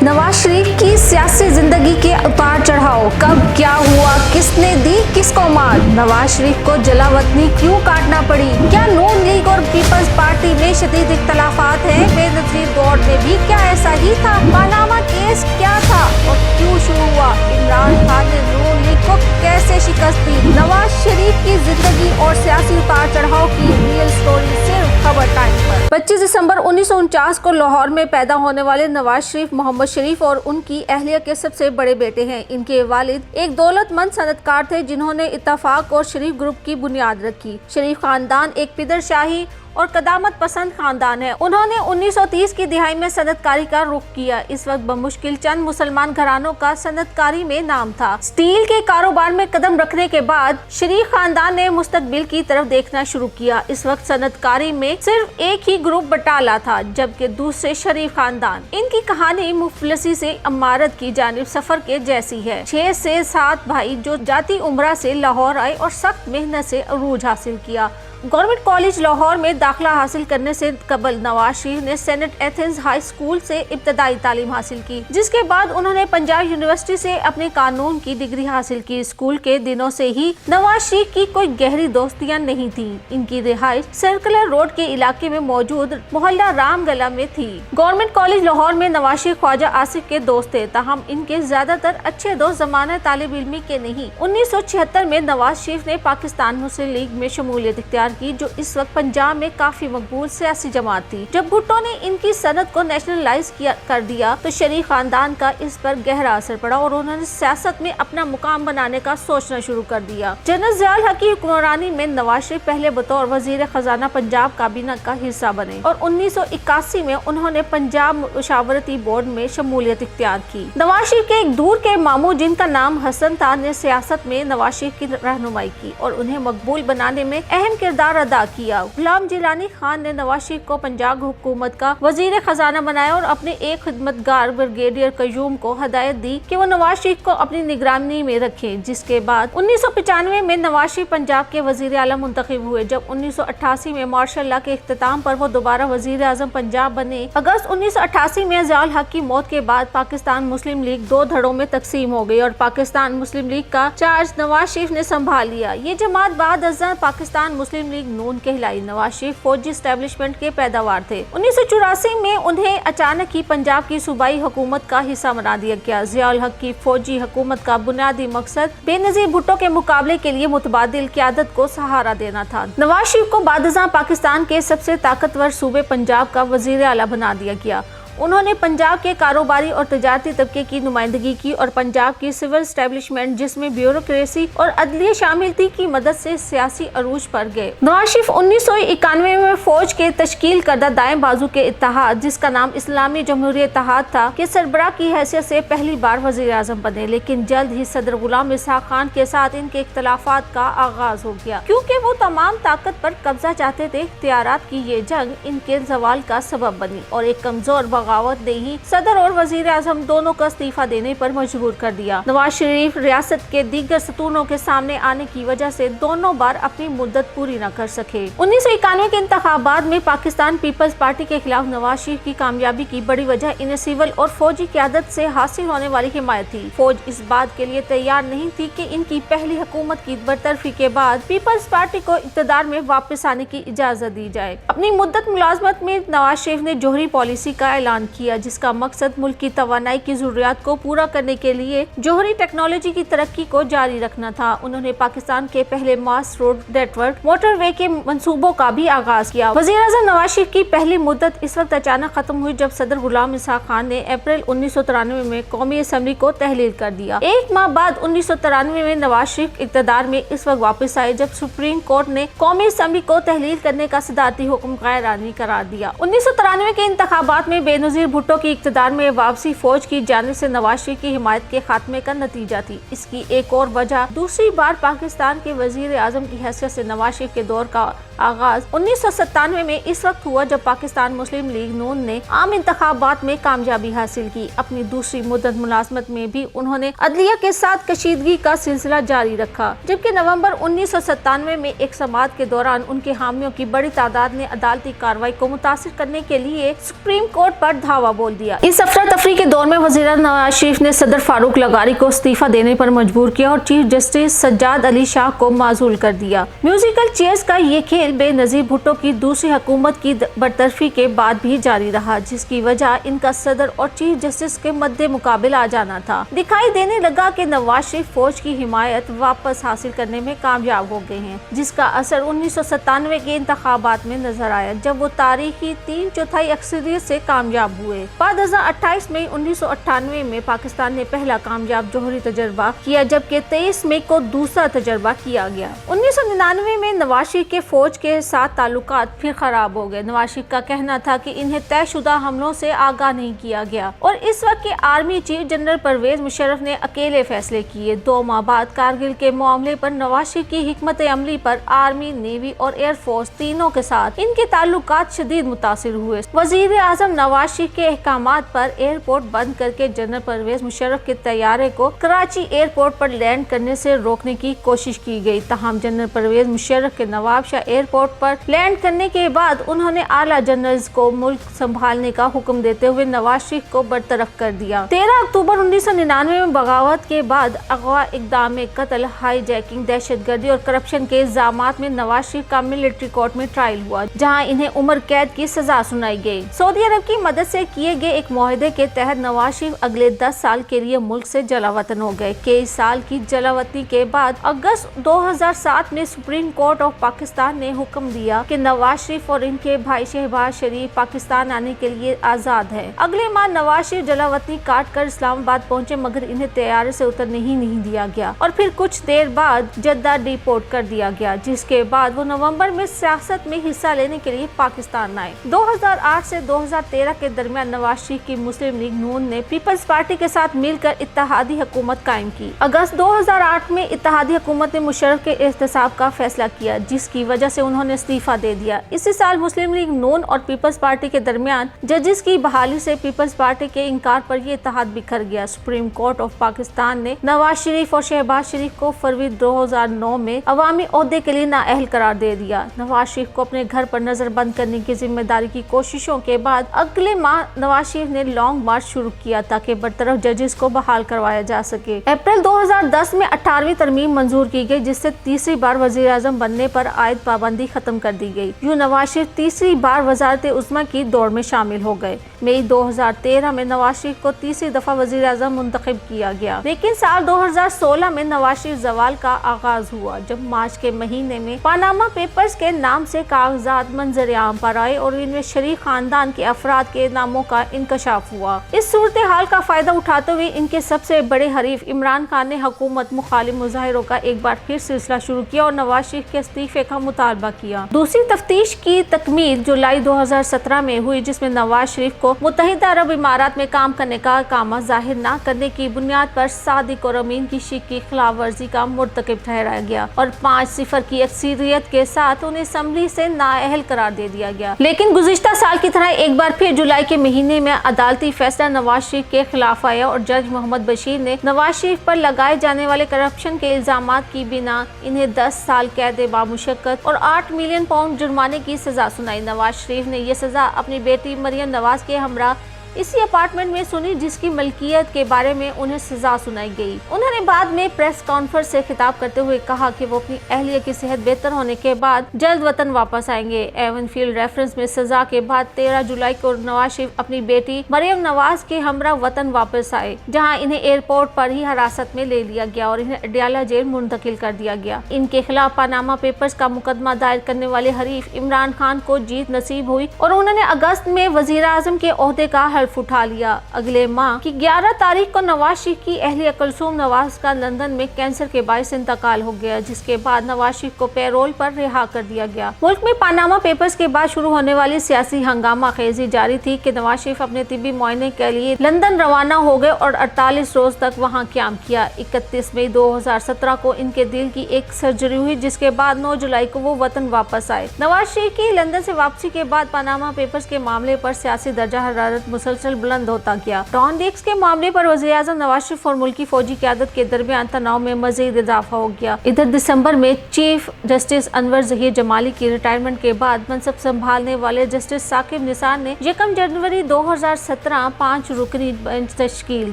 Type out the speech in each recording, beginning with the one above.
नवाज शरीफ की सियासी जिंदगी के उतार चढ़ाव, कब क्या हुआ, किसने दी किसको मार, नवाज शरीफ को जलावतनी क्यों काटना पड़ी, क्या नून लीग और पीपल्स पार्टी में शदीद इख्तलाफात हैं, बेनजीर दौर में भी क्या ऐसा ही था, पानामा केस क्या था और क्यों शुरू हुआ, इमरान खान ने नून लीग को कैसे शिकस्त दी। नवाज शरीफ की जिंदगी और सियासी उतार चढ़ाव की रियल स्टोरी सिर्फ खबर टाइम पर। 25 दिसंबर 1949 को लाहौर में पैदा होने वाले नवाज शरीफ मोहम्मद शरीफ और उनकी अहलिया के सबसे बड़े बेटे हैं। इनके वालिद एक दौलतमंद सनतकार थे जिन्होंने इत्तफाक और शरीफ ग्रुप की बुनियाद रखी। शरीफ खानदान एक पिदरशाही और कदामत पसंद खानदान है। उन्होंने 1930 की दिहाई में सनतकारी का रुख किया। इस वक्त बमुश्किल चंद मुसलमान घरानों का सनतकारी में नाम था। स्टील के कारोबार में कदम रखने के बाद शरीफ खानदान ने मुस्तकबिल की तरफ देखना शुरू किया। इस वक्त सनतकारी में सिर्फ एक ही ग्रुप बटाला था, जबकि दूसरे शरीफ खानदान। इनकी कहानी मुफलसी से अमारत की जानिब सफर के जैसी है। 6 से 7 भाई जो जाती उम्रा से लाहौर आए और सख्त मेहनत से अरूज हासिल किया। गवर्नमेंट कॉलेज लाहौर में दाखिला हासिल करने से कबल नवाज शरीफ ने सेनेट एथेंस हाई स्कूल से इब्तदाई तालीम हासिल की, जिसके बाद उन्होंने पंजाब यूनिवर्सिटी से अपने कानून की डिग्री हासिल की। स्कूल के दिनों से ही नवाज शरीफ की कोई गहरी दोस्तियां नहीं थी। इनकी रिहाइश सर्कुलर रोड के इलाके में मौजूद मोहल्ला रामगला में थी। गवर्नमेंट कॉलेज लाहौर में नवाज शरीफ ख्वाजा आसिफ के दोस्त थे, ताहम इनके ज्यादातर अच्छे दोस्त जमाना तालिब इल्मी के नहीं। 1976 में नवाज शरीफ ने पाकिस्तान मुस्लिम लीग में शमूलियत इख्तियार की, जो इस वक्त पंजाब में काफी मकबूल सियासी जमात थी। जब भुट्टो ने इनकी सनत को नेशनलाइज कर दिया तो शरीफ खानदान का इस पर गहरा असर पड़ा और उन्होंने सियासत में अपना मुकाम बनाने का सोचना शुरू कर दिया। जनरल ज़ियाउल हक की हुक्मरानी में नवाज शरीफ पहले बतौर वजीर खजाना पंजाब काबीना का हिस्सा बने और 1981 में उन्होंने पंजाब मुशावरती बोर्ड में शमूलियत इख्तियार की। नवाज शरीफ के एक दूर के मामू जिनका नाम हसन था ने सियासत में नवाज शरीफ की रहनुमाई की और उन्हें मकबूल बनाने में अहम किरदार अदा किया। गुलाम जिलानी खान ने नवाज शरीफ को पंजाब हुकूमत का वजीर खजाना बनाया और अपने एक खिदमतगार ब्रिगेडियर कयूम को हदायत दी कि वो नवाज शरीफ को अपनी निगरानी में रखें। जिसके बाद 1995 में नवाज शरीफ पंजाब के वजीर आला मुंतखब हुए। जब 1988 में मार्शल लॉ के इख्तिताम पर वो दोबारा वजीर आजम पंजाब बने। अगस्त 1988 में ज़ियाउल हक की मौत के बाद पाकिस्तान मुस्लिम लीग 2 धड़ों में तकसीम हो गई और पाकिस्तान मुस्लिम लीग का चार्ज नवाज शरीफ ने संभाल लिया। ये जमात बाद पाकिस्तान मुस्लिम लीग नून कहलाई। नवाज शरीफ फौजी एस्टेब्लिशमेंट के पैदावार थे। 1984 में उन्हें अचानक ही पंजाब की सूबाई हुकूमत का हिस्सा बना दिया गया। ज़ियाउल हक की फौजी हुकूमत का बुनियादी मकसद बेनजीर भुट्टो के मुकाबले के लिए मुतबादिल क़यादत को सहारा देना था। नवाज शरीफ को बादशाह पाकिस्तान के सबसे ताकतवर सूबे पंजाब का वजीर आला बना दिया गया। उन्होंने पंजाब के कारोबारी और तजारती तबके की नुमाइंदगी की और पंजाब की सिविल एस्टेब्लिशमेंट जिसमें ब्यूरोक्रेसी और अदलिया शामिल थी की मदद से सियासी अरूज पर गए। नवाज शरीफ 1991 में फौज के तश्कील करदा दाएं बाजू के इत्तेहाद जिसका नाम इस्लामी जमहूरी इत्तेहाद था के सरबराह की हैसियत से पहली बार वजीर आजम बने, लेकिन जल्द ही सदर गुलाम इसहाक खान के साथ इनके इख्तलाफात का आगाज हो गया। क्योंकि वो तमाम ताकत पर कब्जा चाहते थे, इख्तियारात की ये जंग इनके जवाल का सबब बनी और एक कमजोर बगावत ने ही सदर और वजीर आजम दोनों को इस्तीफा देने पर मजबूर कर दिया। नवाज शरीफ रियासत के दीगर सतूनों के सामने आने की वजह से दोनों बार अपनी मुद्दत पूरी न कर सके। 1991 के इंतखाबात में पाकिस्तान पीपल्स पार्टी के खिलाफ नवाज शरीफ की कामयाबी की बड़ी वजह इन्हें सिविल और फौजी क़यादत से हासिल होने वाली हिमायत थी। फौज इस बात के लिए तैयार नहीं थी कि इनकी पहली हुकूमत की बरतरफी के बाद पीपल्स पार्टी को इक़्तिदार में वापस आने की इजाजत दी जाए। अपनी मुद्दत मुलाजमत में नवाज शरीफ ने जोहरी पॉलिसी का ऐलान किया, जिसका मकसद मुल्क की तवानाई की जरूरियात को पूरा करने के लिए जोहरी टेक्नोलॉजी की तरक्की को जारी रखना था। उन्होंने पाकिस्तान के पहले मास रोड नेटवर्क मोटरवे के मंसूबों का भी आगाज किया। वजीर आज़म नवाज शरीफ की पहली मुद्दत इस वक्त अचानक खत्म हुई जब सदर गुलाम इसहाक खान ने अप्रैल 1993 में कौमी असम्बली को तहलील कर दिया। एक माह बाद 1993 में नवाज शरीफ इक़्तिदार में इस वक्त वापस आए जब सुप्रीम कोर्ट ने कौमी असम्बली को तहलील करने का सदारती हुक्म गैर-आइनी करार दिया। 1993 के इंतखाबात में बेनजीर भुट्टो की इक़्तिदार में वापसी फौज की जानिब से नवाज शरीफ की हिमायत के खात्मे का नतीजा थी। इसकी एक और वजह दूसरी बार पाकिस्तान के वजीर आजम की हैसियत से नवाज शरीफ के दौर का आगाज 1997 में इस वक्त हुआ जब पाकिस्तान मुस्लिम लीग नून ने आम इंतखाबात में कामयाबी हासिल की। अपनी दूसरी मुद्दत मुलाजमत में भी उन्होंने अदलिया के साथ कशीदगी का सिलसिला जारी रखा, जबकि नवंबर 1997 में एक समाअत के दौरान उनके हामियों की बड़ी तादाद ने अदालती कार्रवाई को मुतासिर करने के लिए सुप्रीम कोर्ट पर धावा बोल दिया। इस अफरा तफरी के दौर में वज़ीर नवाज शरीफ ने सदर फारूक लगारी को इस्तीफा देने पर मजबूर किया और चीफ जस्टिस सज्जाद अली शाह को माजूल कर दिया। म्यूजिकल चेयर्स का ये खेल बेनज़ीर भुट्टो की दूसरी हुकूमत की बरतरफी के बाद भी जारी रहा, जिसकी वजह इनका सदर और चीफ जस्टिस के मद्दे मुकाबिल आ जाना था। दिखाई देने लगा कि नवाज शरीफ फौज की हिमायत वापस हासिल करने में कामयाब हो गए हैं, जिसका असर 1997 के इंतखाबात में नजर आया, जब वो तारीखी 3/4 अक्सरियत से कामयाब हुए। बाद 28 मई 1998 में पाकिस्तान ने पहला कामयाब जोहरी तजर्बा किया, जबकि 23 मई को दूसरा तजर्बा किया गया। 1999 में नवाज शरीफ के फौज के साथ ताल्लुकात फिर खराब हो गए। नवाज शरीफ का कहना था कि इन्हें तयशुदा हमलों से आगाह नहीं किया गया और इस वक्त के army chief general Pervez Musharraf ने अकेले फैसले किए। 2 माह बाद कारगिल के मामले पर नवाज शरीफ की हिकमत अमली पर आर्मी, नेवी और एयरफोर्स तीनों के साथ इनके ताल्लुकात शदीद मुतासिर हुए। वजीर आजम नवाज शरीफ के अहकामात पर एयरपोर्ट बंद करके जनरल परवेज मुशर्रफ के तैयारे को कराची एयरपोर्ट पर लैंड करने से रोकने की कोशिश की गई। तहम जनरल परवेज मुशर्रफ के नवाब शाह एयरपोर्ट पर लैंड करने के बाद उन्होंने आला जनरल्स को मुल्क संभालने का हुक्म देते हुए नवाज शरीफ को बरतरफ कर दिया। 13 अक्टूबर 1999 में बगावत के बाद अगवा, इक़दाम कत्ल, हाईजैकिंग, दहशतगर्दी और करप्शन के इल्जामात में नवाज शरीफ का मिलिट्री कोर्ट में ट्रायल हुआ, जहां इन्हें उम्र कैद की सजा सुनाई गई। सऊदी अरब की मदद से किए गए एक मुआहदे के तहत नवाज शरीफ अगले 10 साल के लिए मुल्क से जलावतन हो गए। कई साल की जलावतनी के बाद अगस्त 2007 में सुप्रीम कोर्ट ऑफ पाकिस्तान ने हुक्म दिया कि नवाज शरीफ और इनके भाई शहबाज शरीफ पाकिस्तान आने के लिए आजाद है। अगले माह नवाज शरीफ जलावतनी काट कर इस्लामाबाद पहुंचे, मगर इन्हें तैयारे से उतरने ही नहीं दिया गया और फिर कुछ देर बाद जद्दा डिपोर्ट कर दिया गया, जिसके बाद वो नवंबर में सियासत में हिस्सा लेने के लिए पाकिस्तान आए। 2008 से 2013 के दरमियान नवाज शरीफ की मुस्लिम लीग नून ने पीपल्स पार्टी के साथ मिलकर इत्तेहादी हुकूमत कायम की। अगस्त 2008 में इत्तेहादी हुकूमत ने मुशर्रफ के एहतसाब का फैसला किया, जिसकी वजह से उन्होंने इस्तीफा दे दिया। इसी साल मुस्लिम लीग नून और पीपल्स पार्टी के दरमियान जजेस की बहाली से पीपल्स पार्टी के इनकार पर यह इत्तेहाद बिखर गया। सुप्रीम कोर्ट ऑफ पाकिस्तान ने नवाज शरीफ और शहबाज शरीफ को फरवरी 2009 में अवामी ओहदे के लिए नाअहल करार दे दिया। नवाज शरीफ को अपने घर पर नजरबंद करने की जिम्मेदारी की कोशिशों के बाद अगले माह नवाज शरीफ ने लॉन्ग मार्च शुरू किया ताकि बरतरफ जजेस को बहाल करवाया जा सके। अप्रैल 2010 में 18वीं तरमीम मंजूर की गई, जिससे तीसरी बार वजीर आजम बनने पर आयद पाबंदी खत्म कर दी गई। यूं नवाज शरीफ तीसरी बार वजारत उज़्मा की दौड़ में शामिल हो गए। मई 2013 में नवाज शरीफ को तीसरी दफा वजीर आजम मुंतखब किया गया, लेकिन साल 2016 में नवाज शरीफ जवाल का आगाज हुआ, जब मार्च के महीने में पानामा पेपर्स के नाम से कागजात मंजर आम पर आए और इनमें शरीफ खानदान के अफराद के नामों का इंकशाफ हुआ। इस सूरत हाल का फायदा उठाते हुए इनके सबसे बड़े हरीफ इमरान खान ने हुकूमत मुखालिफ मुजाहिरों का एक बार फिर सिलसिला शुरू किया और नवाज शरीफ के इस्तीफे का मुतालबा किया। दूसरी तफ्तीश की तकमील जुलाई 2017 में हुई, जिसमें नवाज शरीफ को मुत्तहिदा अरब इमारात में काम करने का कामा जाहिर न करने की बुनियाद पर सादिक और अमीन की शिक की खिलाफ वर्जी का मुर्तकिब ठहराया गया और 5-0 की अक्सरियत के साथ उन्हें असम्बली से नाअहल करार दे दिया गया। लेकिन गुज़िश्ता साल की तरह एक बार फिर जुलाई के महीने में अदालती फैसला नवाज शरीफ के खिलाफ आया और जज मोहम्मद बशीर ने नवाज शरीफ पर लगाए जाने वाले करप्शन के इल्जामात की बिना इन्हें 10 साल कैद बामुशक्कत और 8 मिलियन पाउंड जुर्माने की सजा सुनाई। नवाज शरीफ ने यह सजा अपनी बेटी मरियम नवाज के हमरा इसी अपार्टमेंट में सुनी, जिसकी मलकियत के बारे में उन्हें सजा सुनाई गई। उन्होंने बाद में प्रेस कॉन्फ्रेंस से खिताब करते हुए कहा कि वो अपनी अहलिया की सेहत बेहतर होने के बाद जल्द वतन वापस आएंगे। एवनफील्ड रेफरेंस में सजा के बाद 13 जुलाई को नवाज शरीफ अपनी बेटी मरियम नवाज के हमरा वतन वापस आए, जहां इन्हें एयरपोर्ट पर ही हिरासत में ले लिया गया और इन्हें अडियाला जेल मुंतकिल कर दिया गया। इनके खिलाफ पानामा पेपर्स का मुकदमा दायर करने वाले हरीफ इमरान खान को जीत नसीब हुई और उन्होंने अगस्त में वजीर आजम के ओहदे का हल्फ उठा लिया। अगले माह की 11 तारीख को नवाज शरीफ की अहलिया कुलसूम नवाज का लंदन में कैंसर के बायस इंतकाल हो गया, जिसके बाद नवाज शरीफ को पैरोल पर रिहा कर दिया गया। मुल्क में पानामा पेपर्स के बाद शुरू होने वाली सियासी हंगामा खेजी जारी थी कि नवाज शरीफ अपने तिब्बी मुआयने के लिए लंदन रवाना हो गए और 48 रोज तक वहां क्याम किया। 31 मई 2017 को इनके दिल की एक सर्जरी हुई, जिसके बाद 9 जुलाई को वो वतन वापस आए। नवाज शरीफ की लंदन से वापसी के बाद पानामा पेपर्स के मामले पर सियासी दर्जा हरारत मुसलसल बुलंद होता गया। डॉन लीक्स के मामले पर वज़ीर-ए-आज़म नवाज शरीफ और मुल्की फौजी क़यादत के दरमियान तनाव में मज़ीद इजाफा हो गया। इधर दिसंबर में चीफ जस्टिस अनवर ज़हीर जमाली की रिटायरमेंट के बाद मनसब संभालने वाले जस्टिस साकिब निसार ने 1 जनवरी 2017 5 रुकनी बेंच तश्कील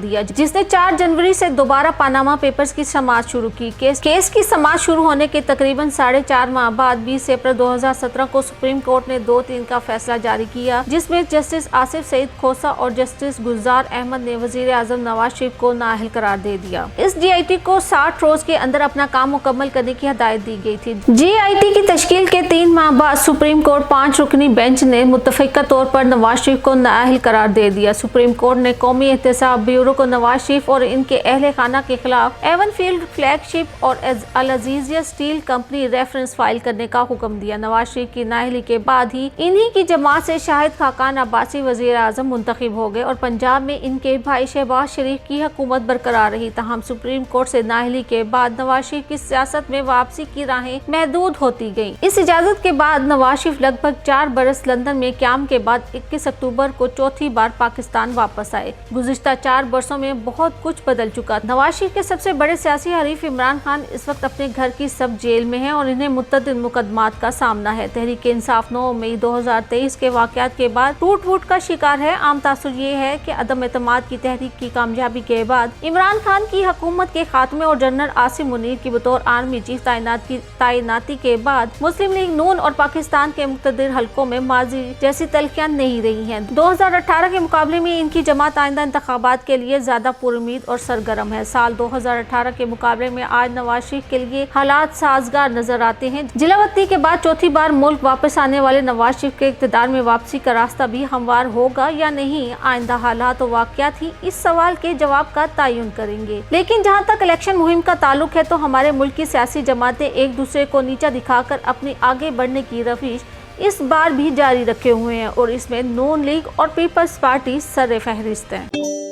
दिया, जिसने 4 जनवरी से दोबारा पानामा पेपर्स की समाअत शुरू की। केस की समाअत शुरू होने के तकरीबन 4.5 माह बाद 20 अप्रैल 2017 को सुप्रीम कोर्ट ने 2-3 का फैसला जारी किया, जिसमें जस्टिस आसिफ सईद खोसा और जस्टिस गुलजार अहमद ने वज़ीर-ए-आज़म नवाज शरीफ को नाअहल करार दे दिया। इस GIT को 60 रोज के अंदर अपना काम मुकम्मल करने की हिदायत दी गई थी। GIT की तश्कील के 3 माह बाद सुप्रीम कोर्ट 5 रुकनी बेंच ने मुत्तफ़िक़ा तौर पर नवाज शरीफ को नाअहल करार दे दिया। सुप्रीम कोर्ट ने कौमी एहतसाब ब्यूरो को नवाज शरीफ और इनके अहले खाना के खिलाफ एवनफील्ड फ्लैगशिप और Al Azizia steel company reference file करने का हुक्म दिया। नवाज शरीफ की नाअहली के बाद ही इन्हीं की जमात से शाहिद खाकान अब्बासी वज़ीर-ए-आज़म मुंतखब हो गए और पंजाब में इनके भाई शहबाज शरीफ की हुकूमत बरकरार रही। तहम सुप्रीम कोर्ट से नाअहली के बाद नवाज शरीफ की सियासत में वापसी की राहें महदूद होती गयी। इस इजाजत के बाद नवाज शरीफ लगभग 4 बरस लंदन में क्याम के बाद 21 अक्टूबर को चौथी बार पाकिस्तान वापस आए। गुज़िश्ता 4 बरसों में बहुत कुछ बदल चुका। नवाज शरीफ के सबसे बड़े सियासी हरीफ इमरान खान इस वक्त अपने घर की सब जेल में है और इन्हें मुतअद्दिद मुकदमात का सामना है। तहरीक इंसाफ 9 मई 2023 के वाक़यात के बाद टूट-फूट का शिकार है। आम तासुर ये है कि अदम एतमाद की तहरीक की कामयाबी के बाद इमरान खान की हुकूमत के खात्मे और जनरल आसिम मुनीर की बतौर आर्मी चीफ तैनाती के बाद मुस्लिम लीग नून और पाकिस्तान के मुख्तलिफ हलकों में माजी जैसी तलखियां नहीं रही हैं। 2018 के मुकाबले में इनकी जमात आइंदा इंतखाबात के लिए ज्यादा पुरुमीद और सरगर्म है। साल 2018 के मुकाबले में आज नवाज शरीफ के लिए हालात साजगार नजर आते हैं। जिलावतनी के बाद चौथी बार मुल्क वापस आने वाले नवाज शरीफ के इक़्तिदार में वापसी का रास्ता भी हमवार होगा या नहीं, आइंदा हालात और वाक़यात ही इस सवाल के जवाब का तयन करेंगे। लेकिन जहां तक इलेक्शन मुहिम का ताल्लुक है तो हमारे मुल्क की सियासी जमातें एक दूसरे को नीचा दिखाकर अपनी आगे बढ़ने की रविश इस बार भी जारी रखे हुए हैं और इसमें नून लीग और पीपल्स पार्टी सर फहरिस्त हैं।